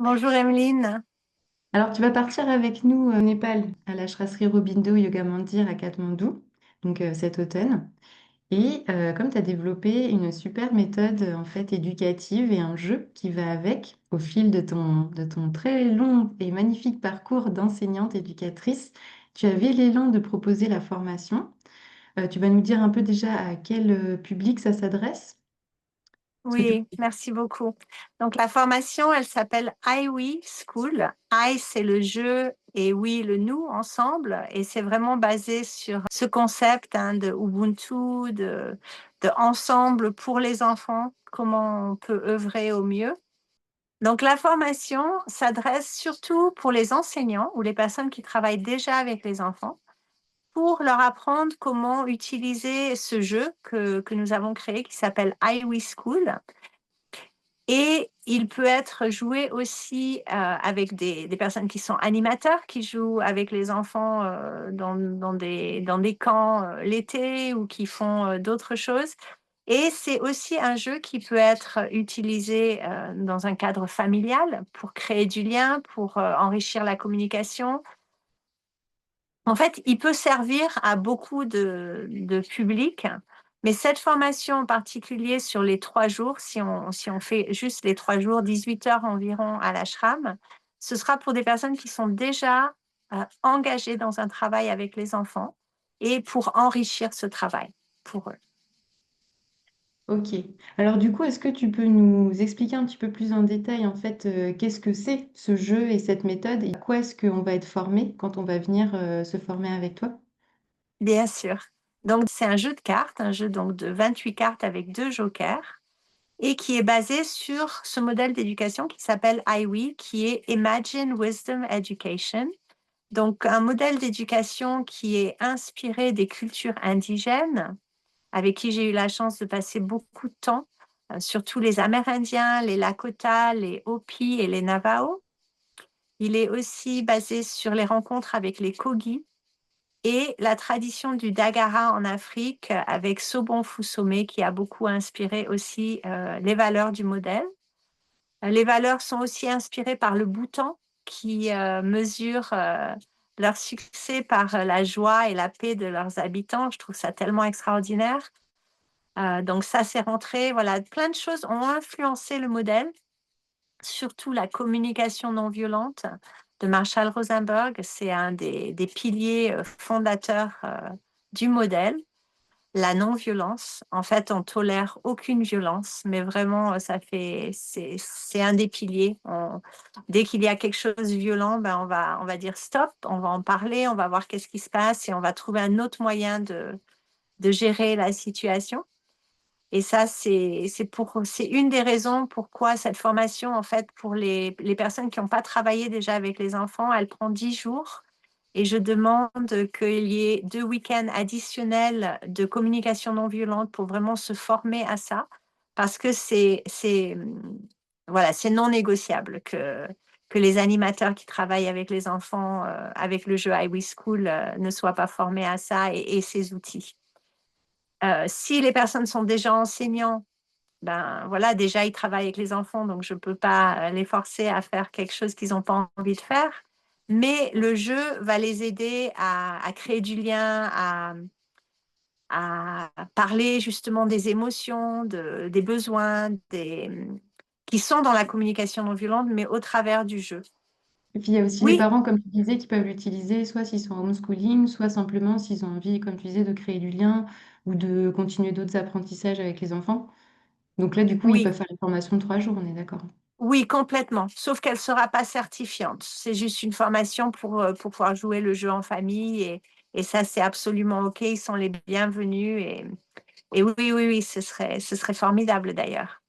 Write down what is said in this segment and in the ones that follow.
Bonjour Emeline. Alors, tu vas partir avec nous au Népal, à la Shrasri Aurobindo Yoga Mandir à Katmandou, donc cet automne. Et comme tu as développé une super méthode en fait éducative et un jeu qui va avec, au fil de ton très long et magnifique parcours d'enseignante éducatrice, tu avais l'élan de proposer la formation. Tu vas nous dire un peu déjà à quel public ça s'adresse? Est-ce que tu Oui, merci beaucoup. Donc la formation, elle s'appelle I, School. I, c'est le jeu et we, le nous ensemble. Et c'est vraiment basé sur ce concept de Ubuntu, de ensemble pour les enfants, comment on peut œuvrer au mieux. Donc la formation s'adresse surtout pour les enseignants ou les personnes qui travaillent déjà avec les enfants, pour leur apprendre comment utiliser ce jeu que nous avons créé qui s'appelle School. Et il peut être joué aussi avec des personnes qui sont animateurs, qui jouent avec les enfants dans des camps l'été ou qui font d'autres choses. Et c'est aussi un jeu qui peut être utilisé dans un cadre familial pour créer du lien, pour enrichir la communication. En fait, il peut servir à beaucoup de publics, mais cette formation en particulier sur les 3 jours, si on fait juste les 3 jours, 18 heures environ à l'ashram, ce sera pour des personnes qui sont déjà engagées dans un travail avec les enfants et pour enrichir ce travail pour eux. Ok. Alors du coup, est-ce que tu peux nous expliquer un petit peu plus en détail en fait qu'est-ce que c'est ce jeu et cette méthode et à quoi est-ce qu'on va être formé quand on va venir se former avec toi? Bien sûr. Donc, c'est un jeu de cartes, un jeu donc de 28 cartes avec 2 jokers, et qui est basé sur ce modèle d'éducation qui s'appelle IWE, qui est Imagine Wisdom Education. Donc, un modèle d'éducation qui est inspiré des cultures indigènes, avec qui j'ai eu la chance de passer beaucoup de temps, surtout les Amérindiens, les Lakota, les Hopi et les Navajo. Il est aussi basé sur les rencontres avec les Kogi et la tradition du Dagara en Afrique avec Sobon Fusome qui a beaucoup inspiré aussi les valeurs du modèle. Les valeurs sont aussi inspirées par le Bhoutan qui mesure leur succès par la joie et la paix de leurs habitants. Je trouve ça tellement extraordinaire. Donc ça, c'est rentré. Voilà, plein de choses ont influencé le modèle, surtout la communication non violente de Marshall Rosenberg. C'est un des piliers fondateurs du modèle. La non-violence. En fait, on tolère aucune violence, mais vraiment, c'est un des piliers. Dès qu'il y a quelque chose de violent, ben on va dire stop, on va en parler, on va voir qu'est-ce qui se passe et on va trouver un autre moyen de gérer la situation. Et ça, c'est une des raisons pourquoi cette formation, en fait, pour les personnes qui n'ont pas travaillé déjà avec les enfants, elle prend 10 jours. Et je demande qu'il y ait 2 week-ends additionnels de communication non violente pour vraiment se former à ça, parce que voilà, c'est non négociable que les animateurs qui travaillent avec les enfants, avec le jeu iWeSchool, ne soient pas formés à ça et ces outils. Si les personnes sont déjà enseignants, ben voilà, déjà ils travaillent avec les enfants, donc je ne peux pas les forcer à faire quelque chose qu'ils n'ont pas envie de faire. Mais le jeu va les aider à créer du lien, à parler justement des émotions, des besoins, qui sont dans la communication non violente, mais au travers du jeu. Et puis il y a aussi les Oui, parents, comme tu disais, qui peuvent l'utiliser soit s'ils sont en homeschooling, soit simplement s'ils ont envie, comme tu disais, de créer du lien ou de continuer d'autres apprentissages avec les enfants. Donc là, du coup, ils oui, peuvent faire une formation de 3 jours, on est d'accord. oui, complètement. Sauf qu'elle ne sera pas certifiante. C'est juste une formation pour pouvoir jouer le jeu en famille et ça, c'est absolument OK. Ils sont les bienvenus et oui, oui, oui, ce serait formidable d'ailleurs.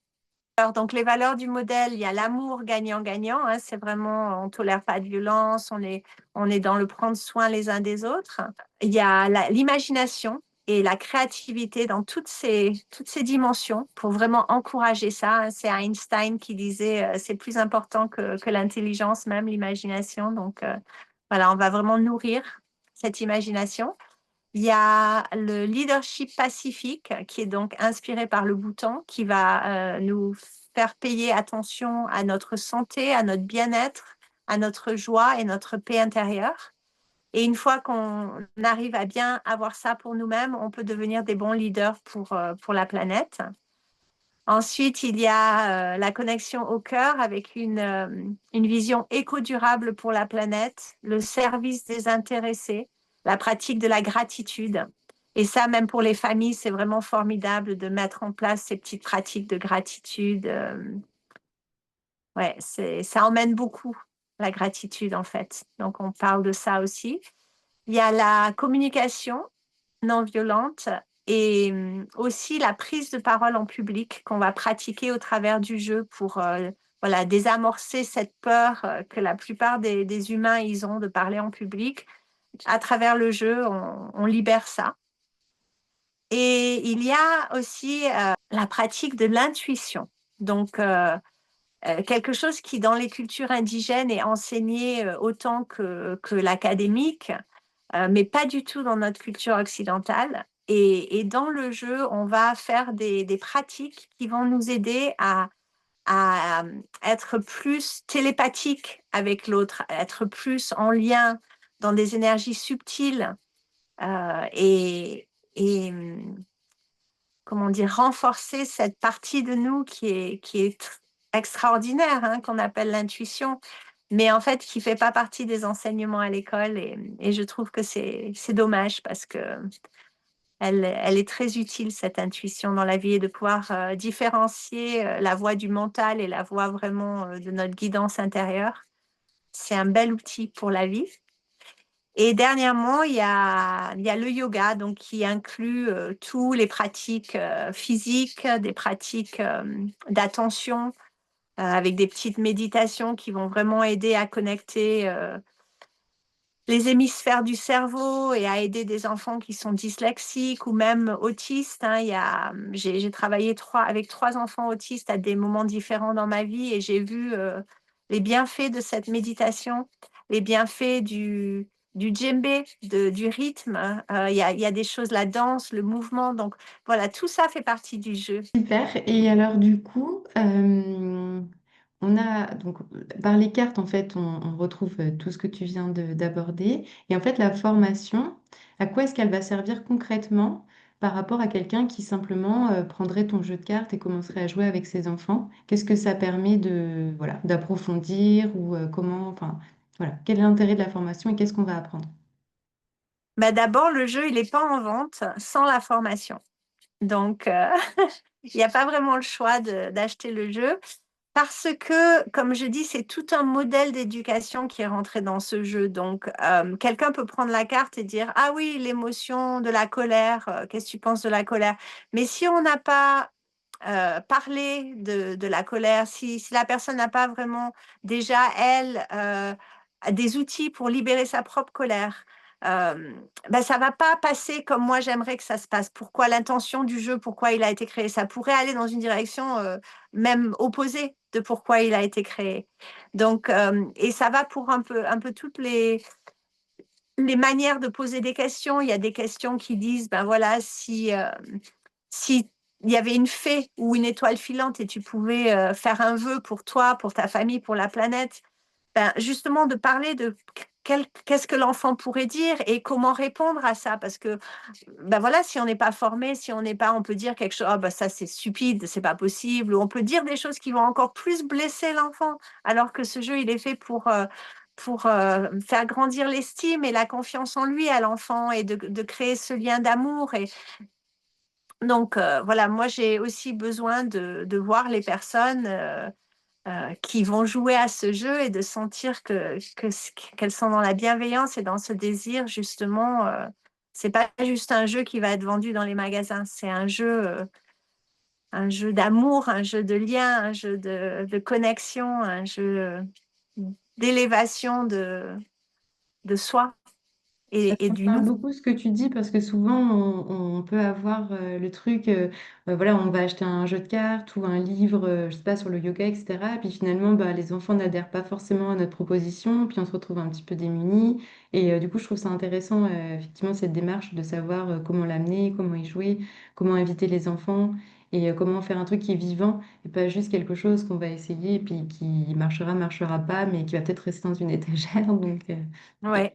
Alors, donc, les valeurs du modèle, il y a l'amour gagnant-gagnant. Hein, c'est vraiment, on ne tolère pas de violence, on est dans le prendre soin les uns des autres. Il y a l'imagination et la créativité dans toutes ces dimensions pour vraiment encourager ça. Hein. C'est Einstein qui disait c'est plus important que l'intelligence, même l'imagination. Donc, voilà, on va vraiment nourrir cette imagination. Il y a le leadership pacifique qui est donc inspiré par le Bhoutan, qui va nous faire payer attention à notre santé, à notre bien-être, à notre joie et notre paix intérieure. Et une fois qu'on arrive à bien avoir ça pour nous-mêmes, on peut devenir des bons leaders pour la planète. Ensuite, il y a la connexion au cœur avec une vision éco-durable pour la planète, le service désintéressé, la pratique de la gratitude. Et ça, même pour les familles, c'est vraiment formidable de mettre en place ces petites pratiques de gratitude. Ouais, ça emmène beaucoup, la gratitude, en fait. Donc, on parle de ça aussi. Il y a la communication non violente et aussi la prise de parole en public qu'on va pratiquer au travers du jeu pour voilà, désamorcer cette peur que la plupart des humains ils ont de parler en public. À travers le jeu, on libère ça. Et il y a aussi la pratique de l'intuition. Donc, quelque chose qui, dans les cultures indigènes, est enseigné autant que l'académique, mais pas du tout dans notre culture occidentale. Et dans le jeu, on va faire des pratiques qui vont nous aider à être plus télépathique avec l'autre, à être plus en lien dans des énergies subtiles et comment dire, renforcer cette partie de nous qui est extraordinaire, hein, qu'on appelle l'intuition, mais en fait qui ne fait pas partie des enseignements à l'école. Et je trouve que c'est dommage parce que elle est très utile, cette intuition dans la vie, et de pouvoir différencier la voix du mental et la voix vraiment de notre guidance intérieure. C'est un bel outil pour la vie. Et dernièrement, il y a le yoga, donc qui inclut tous les pratiques physiques, des pratiques d'attention, avec des petites méditations qui vont vraiment aider à connecter les hémisphères du cerveau et à aider des enfants qui sont dyslexiques ou même autistes. Hein. J'ai travaillé avec 3 enfants autistes à des moments différents dans ma vie, et j'ai vu les bienfaits de cette méditation, les bienfaits du djembé, du rythme. Il y a des choses, la danse, le mouvement. Donc voilà, tout ça fait partie du jeu. Super. Et alors du coup, on a donc par les cartes en fait, on retrouve tout ce que tu viens d'aborder. Et en fait, la formation, à quoi est-ce qu'elle va servir concrètement par rapport à quelqu'un qui simplement prendrait ton jeu de cartes et commencerait à jouer avec ses enfants? Qu'est-ce que ça permet de voilà d'approfondir ou comment, enfin voilà, quel est l'intérêt de la formation et qu'est-ce qu'on va apprendre? Bah, d'abord, le jeu, il n'est pas en vente sans la formation. Donc, il n'y a pas vraiment le choix d'acheter le jeu. Parce que, comme je dis, c'est tout un modèle d'éducation qui est rentré dans ce jeu. Donc, quelqu'un peut prendre la carte et dire, ah oui, l'émotion de la colère, qu'est-ce que tu penses de la colère? Mais si on n'a pas parlé de la colère, si la personne n'a pas vraiment déjà, elle, des outils pour libérer sa propre colère, ben, ça va pas passer comme moi j'aimerais que ça se passe. Pourquoi l'intention du jeu, pourquoi il a été créé, ça pourrait aller dans une direction même opposée de pourquoi il a été créé. Donc, et ça va pour un peu toutes les manières de poser des questions. Il y a des questions qui disent, ben voilà, si il y avait une fée ou une étoile filante et tu pouvais faire un vœu pour toi, pour ta famille, pour la planète, ben, justement de parler de qu'est-ce que l'enfant pourrait dire et comment répondre à ça. Parce que ben voilà, si on n'est pas formé, si on n'est pas, on peut dire quelque chose, oh, ben ça c'est stupide, c'est pas possible, ou on peut dire des choses qui vont encore plus blesser l'enfant, alors que ce jeu, il est fait pour faire grandir l'estime et la confiance en lui à l'enfant, et de créer ce lien d'amour. Et donc, voilà, moi, j'ai aussi besoin de voir les personnes qui vont jouer à ce jeu et de sentir qu'elles sont dans la bienveillance et dans ce désir, justement. C'est pas juste un jeu qui va être vendu dans les magasins, c'est un jeu d'amour, un jeu de lien, un jeu de connexion, un jeu d'élévation de soi Ça et me du parle nous. beaucoup ce que tu dis parce que souvent on peut avoir le truc, voilà, on va acheter un jeu de cartes ou un livre, je sais pas, sur le yoga, etc. Et puis finalement, bah, les enfants n'adhèrent pas forcément à notre proposition, puis on se retrouve un petit peu démunis. Et du coup, je trouve ça intéressant, effectivement, cette démarche de savoir comment l'amener, comment y jouer, comment inviter les enfants. et comment faire un truc qui est vivant et pas juste quelque chose qu'on va essayer et puis qui marchera, marchera pas, mais qui va peut-être rester dans une étagère. Donc, Ouais.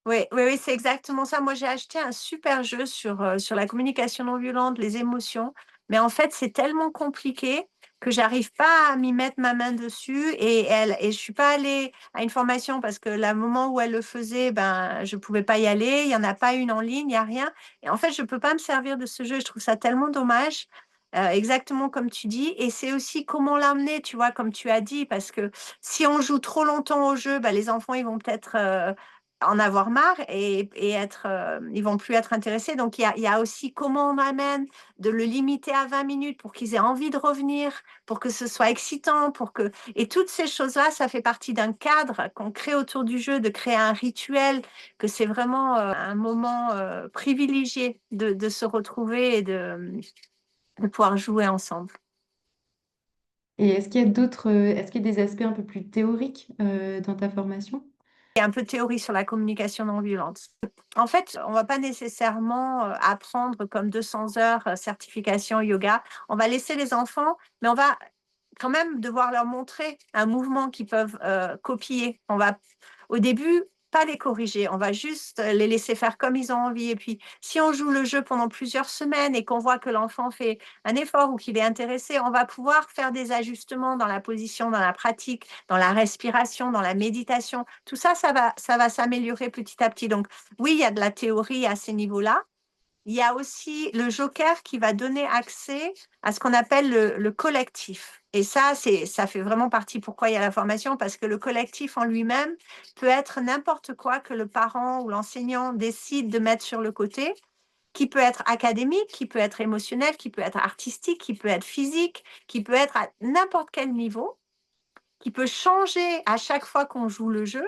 Oui, oui, oui, c'est exactement ça. Moi, j'ai acheté un super jeu sur la communication non violente, les émotions, mais en fait, c'est tellement compliqué que j'arrive pas à m'y mettre ma main dessus et je suis pas allée à une formation parce que le moment où elle le faisait, ben, je pouvais pas y aller. Il y en a pas une en ligne, il y a rien. Et en fait, je peux pas me servir de ce jeu. Je trouve ça tellement dommage. Exactement comme tu dis. Et c'est aussi comment l'amener, tu vois, comme tu as dit, parce que si on joue trop longtemps au jeu, ben, les enfants, ils vont peut-être en avoir marre et être, ils vont plus être intéressés. Donc, il y a aussi comment on amène de le limiter à 20 minutes pour qu'ils aient envie de revenir, pour que ce soit excitant, pour que... Et toutes ces choses-là, ça fait partie d'un cadre qu'on crée autour du jeu, de créer un rituel, que c'est vraiment un moment privilégié de se retrouver et de pouvoir jouer ensemble. et est-ce qu'il y a est-ce qu'il y a des aspects un peu plus théoriques dans ta formation? Et un peu de théorie sur la communication non violente. En fait, on va pas nécessairement apprendre comme 200 heures certification yoga. On va laisser les enfants, mais on va quand même devoir leur montrer un mouvement qu'ils peuvent copier. On va au début pas les corriger, on va juste les laisser faire comme ils ont envie. Et puis, si on joue le jeu pendant plusieurs semaines et qu'on voit que l'enfant fait un effort ou qu'il est intéressé, on va pouvoir faire des ajustements dans la position, dans la pratique, dans la respiration, dans la méditation. Tout ça, ça va s'améliorer petit à petit. Donc, oui, il y a de la théorie à ces niveaux-là. Il y a aussi le joker qui va donner accès à ce qu'on appelle le collectif. Et ça fait vraiment partie pourquoi il y a la formation, parce que le collectif en lui-même peut être n'importe quoi que le parent ou l'enseignant décide de mettre sur le côté, qui peut être académique, qui peut être émotionnel, qui peut être artistique, qui peut être physique, qui peut être à n'importe quel niveau, qui peut changer à chaque fois qu'on joue le jeu,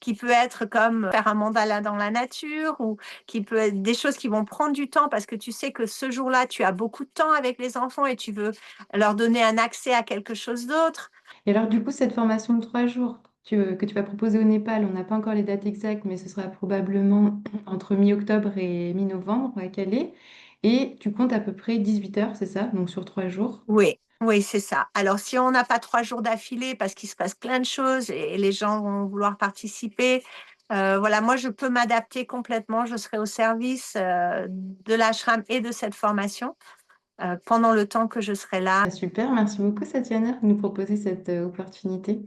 qui peut être comme faire un mandala dans la nature ou qui peut être des choses qui vont prendre du temps parce que tu sais que ce jour-là, tu as beaucoup de temps avec les enfants et tu veux leur donner un accès à quelque chose d'autre. Et alors, du coup, cette formation de 3 jours que tu vas proposer au Népal, on n'a pas encore les dates exactes, mais ce sera probablement entre mi-octobre et mi-novembre à Calais. Et tu comptes à peu près 18 heures, c'est ça? Donc sur 3 jours. Oui, oui, c'est ça. Alors, si on n'a pas 3 jours d'affilée parce qu'il se passe plein de choses et les gens vont vouloir participer, voilà, moi, je peux m'adapter complètement. Je serai au service de l'ashram et de cette formation pendant le temps que je serai là. Ah, super, merci beaucoup, Satiana, de nous proposer cette opportunité.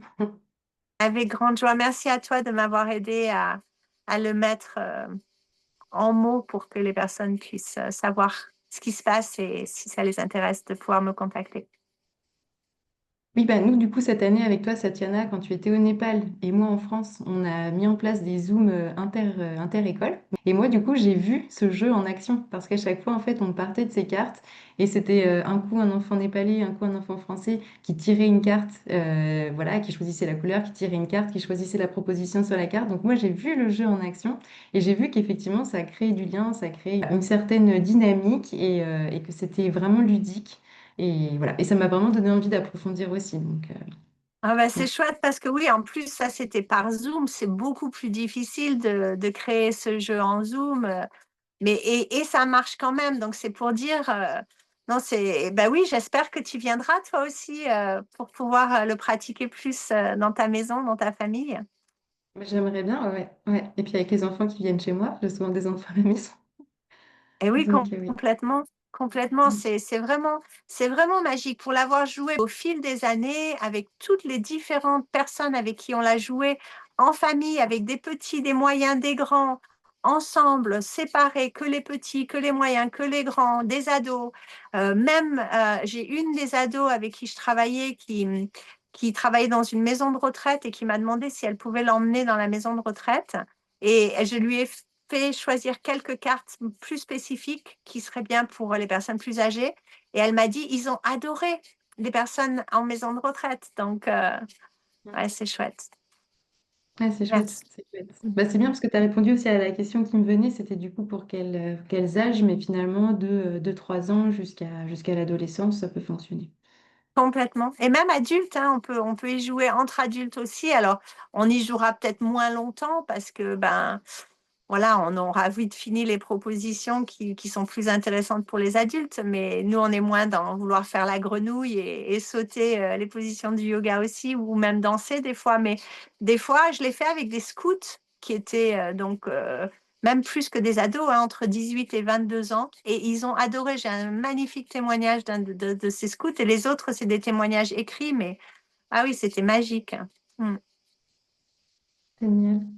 Avec grande joie. Merci à toi de m'avoir aidé à le mettre en mots pour que les personnes puissent savoir ce qui se passe et si ça les intéresse de pouvoir me contacter. Oui, bah nous, du coup, cette année, avec toi, Satiana, quand tu étais au Népal et moi en France, on a mis en place des Zooms inter-écoles. Et moi, du coup, j'ai vu ce jeu en action parce qu'à chaque fois, en fait, on partait de ces cartes et c'était un coup un enfant népalais, un coup un enfant français qui tirait une carte, voilà, qui choisissait la couleur, qui tirait une carte, qui choisissait la proposition sur la carte. Donc moi, j'ai vu le jeu en action et j'ai vu qu'effectivement, ça a créé du lien, ça a créé une certaine dynamique et que c'était vraiment ludique. Et voilà, et ça m'a vraiment donné envie d'approfondir aussi. Donc, Ah bah, c'est ouais. chouette parce que oui, en plus, ça c'était par Zoom. C'est beaucoup plus difficile de créer ce jeu en Zoom. Mais, et ça marche quand même. Donc, c'est pour dire, non, c'est, bah oui, j'espère que tu viendras toi aussi pour pouvoir le pratiquer plus dans ta maison, dans ta famille. J'aimerais bien, ouais, ouais. Et puis avec les enfants qui viennent chez moi, j'ai souvent des enfants à la maison. Et oui, Donc, oui. complètement, complètement. Mm. C'est vraiment magique pour l'avoir joué au fil des années avec toutes les différentes personnes avec qui on l'a joué en famille, avec des petits, des moyens, des grands, ensemble, séparés, que les petits, que les moyens, que les grands, des ados. J'ai une des ados avec qui je travaillais qui travaillait dans une maison de retraite et qui m'a demandé si elle pouvait l'emmener dans la maison de retraite. Et je lui ai fait choisir quelques cartes plus spécifiques qui seraient bien pour les personnes plus âgées. Et elle m'a dit, ils ont adoré les personnes en maison de retraite. Donc, ouais, c'est chouette. Ouais, c'est chouette, Merci. c'est chouette. Bah, c'est bien parce que tu as répondu aussi à la question qui me venait, c'était du coup pour quels âges, mais finalement de 3 ans jusqu'à l'adolescence, ça peut fonctionner. Complètement. Et même adulte, hein, on peut y jouer entre adultes aussi. Alors, on y jouera peut-être moins longtemps parce que ben, voilà, on aura vite fini les propositions qui sont plus intéressantes pour les adultes, mais nous, on est moins dans vouloir faire la grenouille et sauter les positions du yoga aussi, ou même danser des fois. Mais des fois, je l'ai fait avec des scouts qui étaient même plus que des ados, hein, entre 18 et 22 ans, et ils ont adoré. J'ai un magnifique témoignage d'un de ces scouts, et les autres, c'est des témoignages écrits, mais ah oui, c'était magique. Mm. Génial.